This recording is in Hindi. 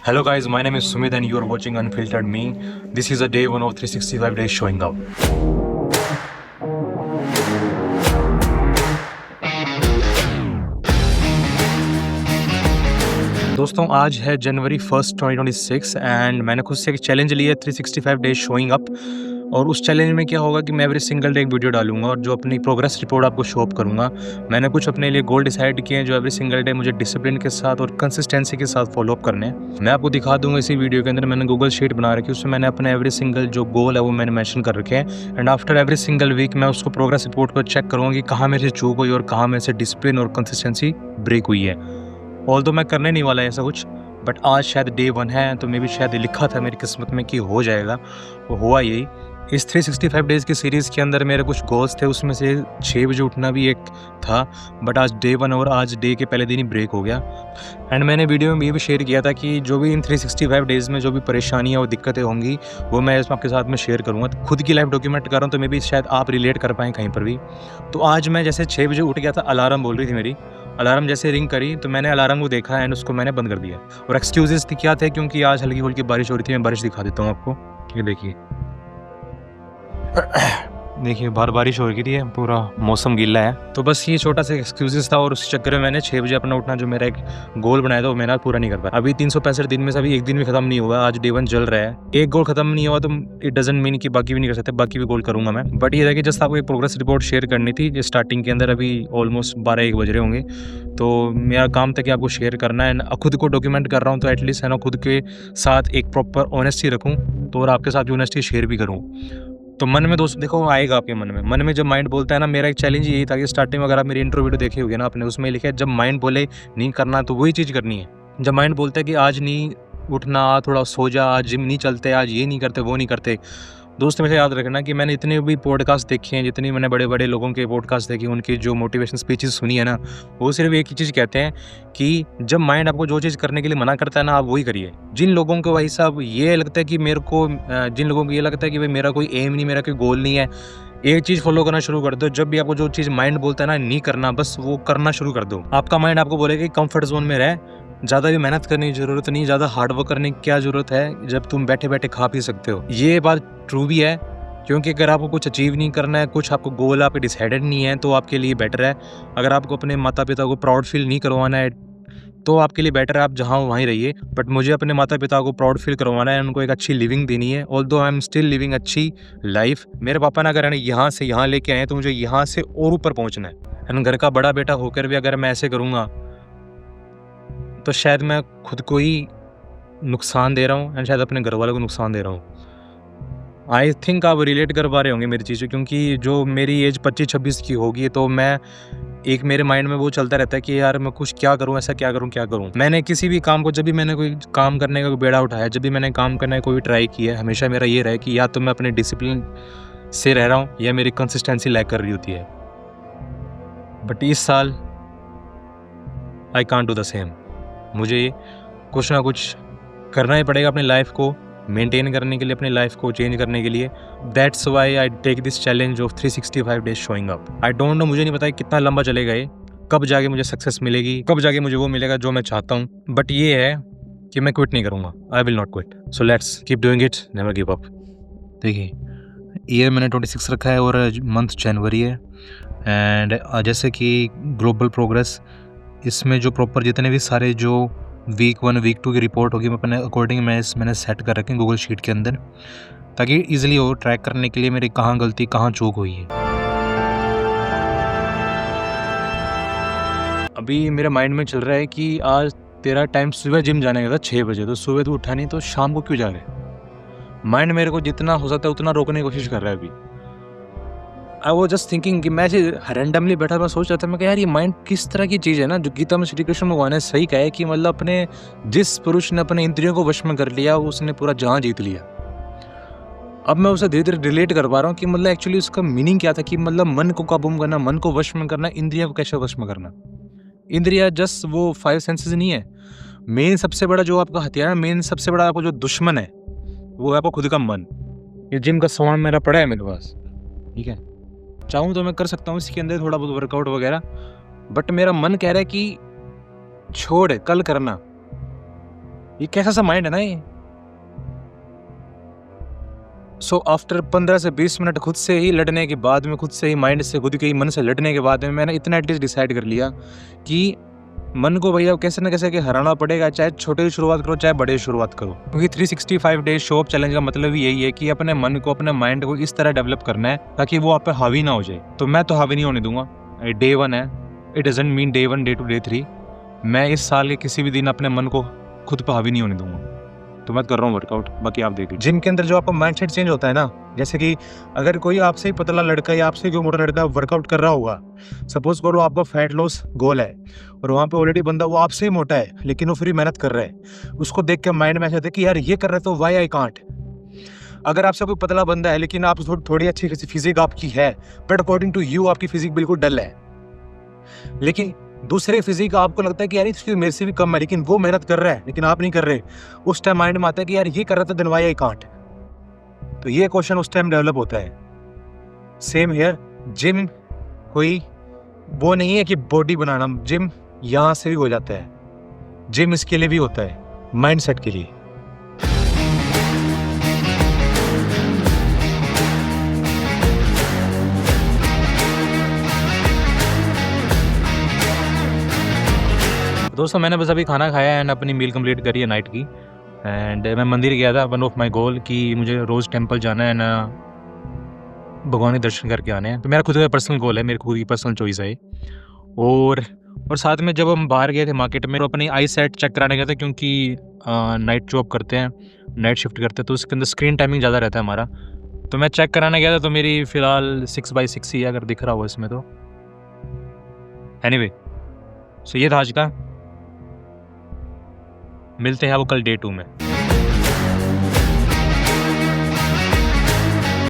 Hello guys, my name is Sumit and you are watching Unfiltered Me. This is a day one of 365 days showing up. दोस्तों आज है जनवरी 1 2026 एंड मैंने खुद से एक चैलेंज लिया है 365 डेज शोइंग अप। और उस चैलेंज में क्या होगा कि मैं एवरी सिंगल डे एक वीडियो डालूंगा और जो अपनी प्रोग्रेस रिपोर्ट आपको शो अप करूंगा। मैंने कुछ अपने लिए गोल डिसाइड किए हैं जो एवरी सिंगल डे मुझे डिसिप्लिन के साथ और कंसिस्टेंसी के साथ फॉलो अप करने हैं। मैं आपको दिखा दूंगा इसी वीडियो के अंदर। मैंने गूगल शीट बना रखी है, उसमें मैंने अपने एवरी सिंगल जो गोल है वो मैंने मेंशन कर रखे हैं and after every single week मैं उसको प्रोग्रेस रिपोर्ट को चेक करूँगा कि कहाँ मेरे से चूक हुई और कहाँ मेरे से डिसिप्लिन और कंसिस्टेंसी ब्रेक हुई है। ऑल्दो मैं करने नहीं वाला ऐसा कुछ, बट आज शायद डे 1 है तो मैं भी शायद लिखा था मेरी किस्मत में कि हो जाएगा, वो हुआ यही। इस 365 डेज़ की सीरीज़ के अंदर मेरे कुछ गोल्स थे, उसमें से 6 बजे उठना भी एक था, बट आज डे 1 और आज डे के पहले दिन ही ब्रेक हो गया। एंड मैंने वीडियो में ये भी शेयर किया था कि जो भी इन 365 डेज़ में जो भी परेशानियाँ और दिक्कतें होंगी वो मैं इसमें आपके साथ में शेयर करूँगा। खुद की लाइफ डॉक्यूमेंट कर रहा हूँ तो मे भी शायद आप रिलेट कर पाएँ कहीं पर भी। तो आज मैं जैसे 6 बजे उठ गया था, अलार्म बोल रही थी मेरी, अलार्म जैसे रिंग करी तो मैंने अलार्म को देखा एंड उसको मैंने बंद कर दिया। और एक्सक्यूजेस क्या थे, क्योंकि आज हल्की फुल्की बारिश हो रही थी। मैं बारिश दिखा देता हूँ आपको, ये देखिए देखिए बाहर बारिश हो रही थी, पूरा मौसम गीला है। तो बस ये छोटा सा एक्सक्यूजेस था और उस चक्कर में मैंने 6 बजे अपना उठना जो मेरा एक गोल बनाया था वो मैंने पूरा नहीं कर पाया। अभी 365 दिन में से अभी एक दिन भी खत्म नहीं हुआ, आज डे 1 चल रहा है। एक गोल खत्म नहीं हुआ तो इट डजंट मीन कि बाकी भी नहीं कर सकते, बाकी भी गोल करूंगा मैं। बट ये था कि जस्ट आपको एक प्रोग्रेस रिपोर्ट शेयर करनी थी स्टार्टिंग के अंदर। अभी ऑलमोस्ट 12-1 बज रहे होंगे, तो मेरा काम था कि आपको शेयर करना है। खुद को डॉक्यूमेंट कर रहा हूँ तो एटलीस्ट है ना खुद के साथ एक प्रॉपर ऑनेस्टी रखूँ तो और आपके साथ ऑनेस्टी शेयर भी करूँ। तो मन में दोस्त देखो आएगा आपके मन में जब माइंड बोलता है ना। मेरा एक चैलेंज यही था कि स्टार्टिंग में अगर आप मेरी इंट्रो वीडियो देखे होगे ना आपने, उसमें लिखा है जब माइंड बोले नहीं करना तो वही चीज़ करनी है। जब माइंड बोलता है कि आज नहीं उठना, थोड़ा सो जा, आज जिम नहीं चलते, आज ये नहीं करते वो नहीं करते। दोस्त हमेशा याद रखना कि मैंने इतने भी पॉडकास्ट देखे हैं, जितनी मैंने बड़े बड़े लोगों के पॉडकास्ट देखे, उनकी जो मोटिवेशन स्पीचेस सुनी है ना, वो सिर्फ एक ही चीज़ कहते हैं कि जब माइंड आपको जो चीज़ करने के लिए मना करता है ना, आप वही करिए। जिन लोगों को भाई साहब ये लगता है कि मेरे को जिन लोगों को ये लगता है कि भाई मेरा कोई एम नहीं, मेरा कोई गोल नहीं है, एक चीज़ फॉलो करना शुरू कर दो। जब भी आपको जो चीज़ माइंड बोलता है ना नहीं करना, बस वो करना शुरू कर दो। आपका माइंड आपको बोलेगा कि कंफर्ट जोन में रह, ज़्यादा भी मेहनत करने की ज़रूरत नहीं, ज़्यादा हार्ड वर्क करने की क्या ज़रूरत है जब तुम बैठे बैठे खा पी सकते हो। ये बात ट्रू भी है, क्योंकि अगर आपको कुछ अचीव नहीं करना है, कुछ आपको गोल आपके डिसाइडेड नहीं है तो आपके लिए बेटर है। अगर आपको अपने माता पिता को प्राउड फील नहीं करवाना है तो आपके लिए बेटर है आप जहाँ हो वहीं रहिए। बट मुझे अपने माता पिता को प्राउड फील करवाना है, उनको एक अच्छी लिविंग देनी है। Although I am still living अच्छी लाइफ। मेरे पापा ने अगर यहाँ से यहाँ लेके आए तो मुझे यहाँ से और ऊपर पहुँचना है। एंड घर का बड़ा बेटा होकर भी अगर मैं ऐसे करूँगा तो शायद मैं खुद को ही नुकसान दे रहा हूँ एंड शायद अपने घर वालों को नुकसान दे रहा हूँ। आई थिंक आप रिलेट कर पा रहे होंगे मेरी चीज़ें, क्योंकि जो मेरी एज 25-26 की होगी तो मैं एक मेरे माइंड में वो चलता रहता है कि यार मैं कुछ क्या करूं, ऐसा क्या करूं। मैंने किसी भी काम को, जब भी मैंने कोई काम करने का बेड़ा उठाया, जब भी मैंने काम करने का कोई ट्राई किया, हमेशा मेरा ये रहा कि या तो मैं अपने डिसिप्लिन से रह रहा हूँ या मेरी कंसिस्टेंसी लैक कर रही होती है। बट इस साल I can't do the same. मुझे कुछ ना कुछ करना ही पड़ेगा अपनी लाइफ को मेंटेन करने के लिए, अपनी लाइफ को चेंज करने के लिए। That's why I take this challenge of 365 days showing up. I don't know, मुझे नहीं पता कितना लंबा चलेगा ये, कब जाके मुझे सक्सेस मिलेगी, कब जाके मुझे वो मिलेगा जो मैं चाहता हूँ। बट ये है कि मैं क्विट नहीं करूँगा। I will not quit. So let's keep doing it, never give up. देखिए ईयर मैंने 26 रखा है और मंथ जनवरी है। एंड जैसे कि ग्लोबल प्रोग्रेस, इसमें जो प्रॉपर जितने भी सारे जो वीक 1 वीक 2 की रिपोर्ट होगी मैं अपने अकॉर्डिंग मैंने सेट कर रखे हैं गूगल शीट के अंदर, ताकि इजीली हो ट्रैक करने के लिए मेरी कहाँ गलती कहाँ चूक हुई है। अभी मेरे माइंड में चल रहा है कि आज तेरा टाइम सुबह जिम जाने का था 6 बजे, तो सुबह तो उठा नहीं तो शाम को क्यों जा रहे। माइंड मेरे को जितना हो सकता है उतना रोकने की कोशिश कर रहा है अभी। आई वॉज जस्ट थिंकिंग कि मैं रैंडमली बैठा मैं सोच रहा था, मैं यार ये माइंड किस तरह की चीज़ है ना, जो गीता में श्री कृष्ण भगवान ने सही कहा है कि मतलब अपने जिस पुरुष ने अपने इंद्रियों को वश में कर लिया उसने पूरा जहां जीत लिया। अब मैं उसे धीरे धीरे रिलेट कर पा रहा हूँ कि मतलब एक्चुअली उसका मीनिंग क्या था, कि मतलब मन को काबू में करना, मन को वश में करना, इंद्रियों को कैसे वश में करना। इंद्रिया जस्ट वो 5 सेंसेस नहीं है। मेन सबसे बड़ा जो आपका हथियार है, मेन सबसे बड़ा आपको जो दुश्मन है वो है आपको खुद का मन। ये जिम का सामान मेरा पड़ा है मेरे पास, ठीक है, चाहूँ तो मैं कर सकता हूँ इसके अंदर थोड़ा बहुत वर्कआउट वगैरह, बट मेरा मन कह रहा है कि छोड़, कल करना। ये कैसा सा माइंड है ना ये। सो आफ्टर 15 से 20 मिनट खुद से ही लड़ने के बाद में, खुद से ही माइंड से, खुद के ही मन से लड़ने के बाद में मैंने इतना एटलीस्ट डिसाइड कर लिया कि मन को भैया कैसे ना कैसे कि हराना पड़ेगा, चाहे छोटे से शुरुआत करो चाहे बड़े से शुरुआत करो। क्योंकि 365 डेज शो अप चैलेंज का मतलब ही यही है कि अपने मन को, अपने माइंड को इस तरह डेवलप करना है ताकि वो आप पे हावी ना हो जाए। तो मैं तो हावी नहीं होने दूंगा। डे 1 है, it doesn't mean day 1 day 2 day 3। मैं इस साल के किसी भी दिन अपने मन को खुद पे हावी नहीं होने दूंगा। तो मैं कर रहा हूँ वर्कआउट, बाकी आप देखिए। जिम के अंदर जो आपका माइंडसेट चेंज होता है ना, जैसे कि अगर कोई आपसे ही पतला लड़का या आपसे कोई मोटा लड़का वर्कआउट कर रहा होगा, सपोज करो आपका फैट लॉस गोल है और वहाँ पे ऑलरेडी बंदा वो आपसे ही मोटा है लेकिन वो फिर मेहनत कर रहा है, उसको देख के माइंड में ऐसा था कि यार ये कर रहा है तो वाई आई कांट। अगर आपसे कोई पतला बंदा है लेकिन आप थोड़ी अच्छी खासी फिजिक आपकी है, बट अकॉर्डिंग टू यू आपकी फिजिक बिल्कुल डल है, लेकिन दूसरे फिजिक आपको लगता है कि यार इसकी मेरे से भी कम है लेकिन वो मेहनत कर रहा है लेकिन आप नहीं कर रहे, उस टाइम माइंड में आता है कि यार ये कर रहा था देन व्हाई आई कांट। तो ये क्वेश्चन उस टाइम डेवलप होता है। सेम हियर, जिम कोई वो नहीं है कि बॉडी बनाना, जिम यहाँ से भी हो जाता है, जिम इसके लिए भी होता है, माइंडसेट के लिए। दोस्तों मैंने बस अभी खाना खाया एंड अपनी मील कंप्लीट करी है नाइट की, एंड मैं मंदिर गया था। वन ऑफ माय गोल कि मुझे रोज़ टेंपल जाना है ना, भगवान के दर्शन करके आने हैं। तो मेरा खुद का पर्सनल गोल है, मेरी खुद की पर्सनल चॉइस है। और साथ में जब हम बाहर गए थे मार्केट में, तो अपनी आई सेट चेक कराने गए थे क्योंकि नाइट जॉब करते हैं, नाइट शिफ्ट करते हैं, तो उसके अंदर स्क्रीन टाइमिंग ज़्यादा रहता है हमारा। तो मैं चेक कराने गया था, तो मेरी फ़िलहाल 6/6 ही है, अगर दिख रहा हो इसमें तो। एनीवे, सो ये था आज का। मिलते हैं वो कल डे 2 में।